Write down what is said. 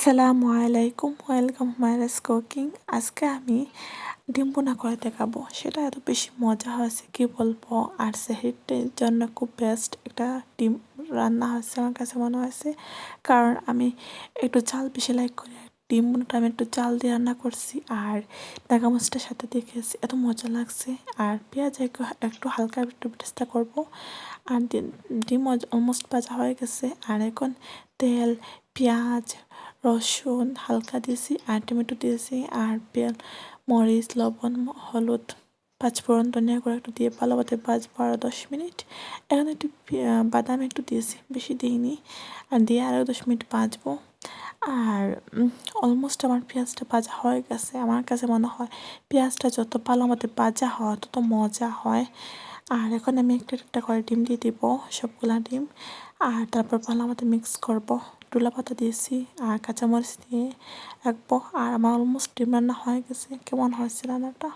আসসালামু আলাইকুম, welcome মাইরাস cooking. আজকে আমি ডিম ভুনা করে দেখাবো। সেটা এত বেশি মজা হয়েছে কি বলবো। আর সেহরির জন্য খুব বেস্ট একটা ডিম রান্না হয়েছে আমার কাছে মনে হয়েছে, কারণ আমি একটু ঝাল বেশি লাইক করি। ডিম ভুনাটা আমি একটু চাল দিয়ে রান্না করছি আর নাগা মাছটার সাথে দেখেছি, এত মজা লাগছে। আর পেঁয়াজ একটু হালকা একটু বেরেস্তা করবো। আর ডিম অলমোস্ট ভাজা হয়ে গেছে। আর এখন তেল, পেঁয়াজ, রসুন হালকা দিয়েছি আর টমেটো দিয়েছি আর মরিচ, লবণ, হলুদ, পাঁচফোড়ন, ধনিয়া গুঁড়ো একটু দিয়ে ভালো মতো ভাজবো আরও 10 মিনিট। এখন একটু বাদাম একটু দিয়েছি, বেশি দিইনি। আর দিয়ে আরও 10 মিনিট ভাজবো। আর অলমোস্ট আমার পেঁয়াজটা ভাজা হয়ে গেছে। আমার কাছে মনে হয় পেঁয়াজটা যত ভালো মতো ভাজা হয় তত মজা হয়। আর এখন আমি একটা একটা করে ডিম দিয়ে দিব, সবগুলা ডিম। আর তারপর ভালো মতো মিক্স করবো। ধনিয়া পাতা দিয়েছি আর কাঁচামরিচ দিয়ে রাখবো। আর আমার অলমোস্ট ডিম রান্না হয়ে গেছে। কেমন হয়েছে রান্নাটা?